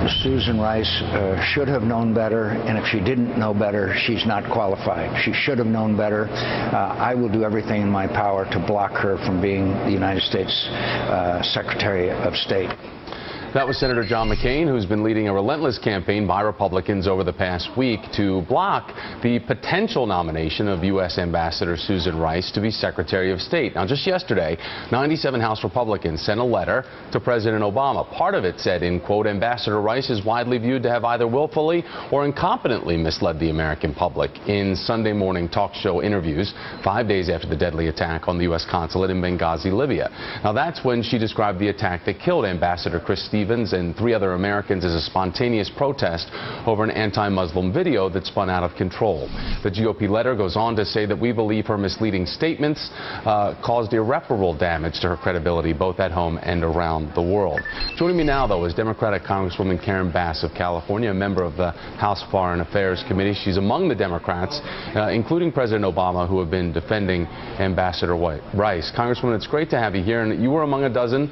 Susan Rice should have known better, and if she didn't know better, she's not qualified. She should have known better. I will do everything in my power to block her from being the United States Secretary of State. That was Senator John McCain, who's been leading a relentless campaign by Republicans over the past week to block the potential nomination of U.S. Ambassador Susan Rice to be Secretary of State. Now, just yesterday, 97 House Republicans sent a letter to President Obama. Part of it said, in quote, Ambassador Rice is widely viewed to have either willfully or incompetently misled the American public in Sunday morning talk show interviews 5 days after the deadly attack on the U.S. consulate in Benghazi, Libya. Now, that's when she described the attack that killed Ambassador Chris Stevens and 3 other Americans as a spontaneous protest over an anti-Muslim video that spun out of control. The GOP letter goes on to say that we believe her misleading statements caused irreparable damage to her credibility both at home and around the world. Joining me now, though, is Democratic Congresswoman Karen Bass of California, a member of the House Foreign Affairs Committee. She's among the Democrats, including President Obama, who have been defending Ambassador Rice. Congresswoman, it's great to have you here, and you were among a dozen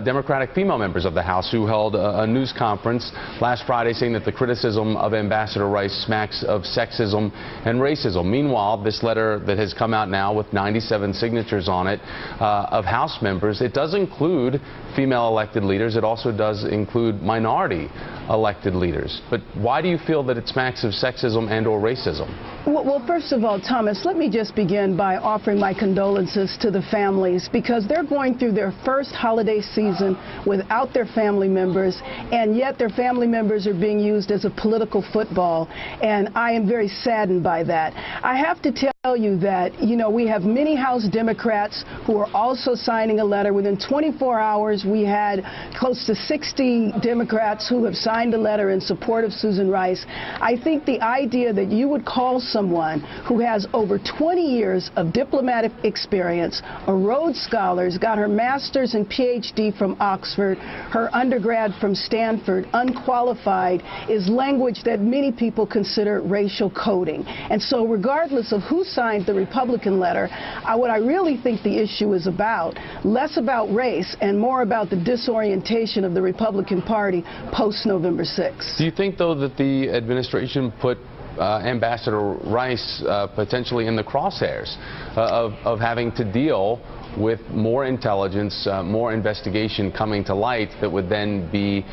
Democratic female members of the House who held a news conference last Friday saying that the criticism of Ambassador Rice smacks of sexism and racism. Meanwhile, this letter that has come out now with 97 signatures on it of House members, it does include female elected leaders. It also does include minority elected leaders. But why do you feel that it smacks of sexism and or racism? Well, first of all, Thomas, let me just begin by offering my condolences to the families, because they're going through their first holiday season without their family members, and yet their family members are being used as a political football, and I am very saddened by that. I have to tell you that, we have many House Democrats who are also signing a letter. Within 24 hours, we had close to 60 Democrats who have signed a letter in support of Susan Rice. I think the idea that you would call someone who has over 20 years of diplomatic experience, a Rhodes Scholar, got her master's and PhD from Oxford, her undergrad from Stanford, unqualified, is language that many people consider racial coding. And so regardless of who signed the Republican letter, what I really think the issue is about, less about race and more about the disorientation of the Republican Party post-November 6th. Do you think, though, that the administration put Ambassador Rice potentially in the crosshairs of having to deal with more intelligence, more investigation coming to light that would then be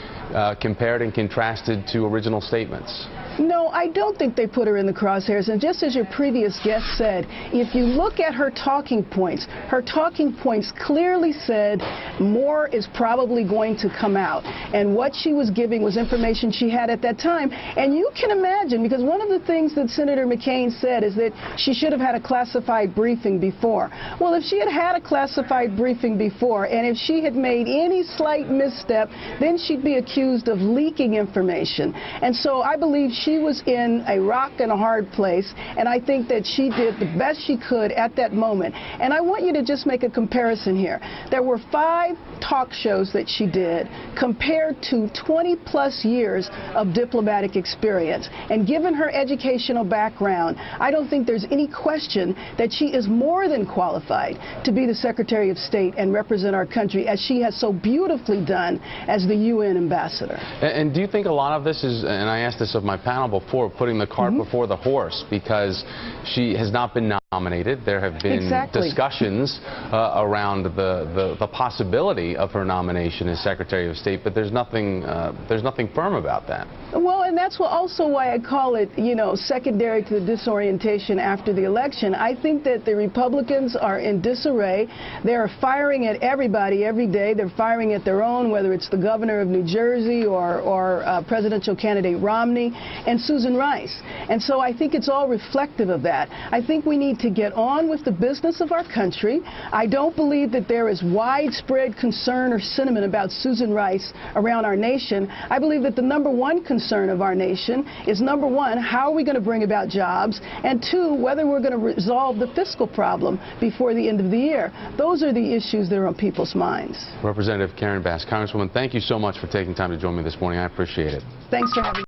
compared and contrasted to original statements? No, I don't think they put her in the crosshairs. And just as your previous guest said, if you look at her talking points clearly said more is probably going to come out. And what she was giving was information she had at that time. And you can imagine, because one of the things that Senator McCain said is that she should have had a classified briefing before. Well, if she had had a classified briefing before, and if she had made any slight misstep, then she'd be accused of leaking information. And so I believe she was in a rock and a hard place, and I think that she did the best she could at that moment. And I want you to just make a comparison here. There were 5 talk shows that she did compared to 20-plus years of diplomatic experience. And given her educational background, I don't think there's any question that she is more than qualified to be the Secretary of State and represent our country, as she has so beautifully done as the UN ambassador. And do you think a lot of this is, and I asked this of my panel before, putting the cart before the horse, because she has not been nominated? There have been discussions around the possibility of her nomination as Secretary of State, but there's nothing firm about that. Well, and that's also why I call it, secondary to the disorientation after the election. I think that the Republicans are in disarray. They're firing at everybody every day. They're firing at their own, whether it's the governor of New Jersey or presidential candidate Romney and Susan Rice. And so I think it's all reflective of that. I think we need to get on with the business of our country. I don't believe that there is widespread concern or sentiment about Susan Rice around our nation. I believe that the #1 concern of our nation is, #1, how are we going to bring about jobs, and 2, whether we're going to resolve the fiscal problem before the end of the year. Those are the issues that are on people's minds. Representative Karen Bass. Congresswoman, thank you so much for taking time to join me this morning. I appreciate it. Thanks for having me.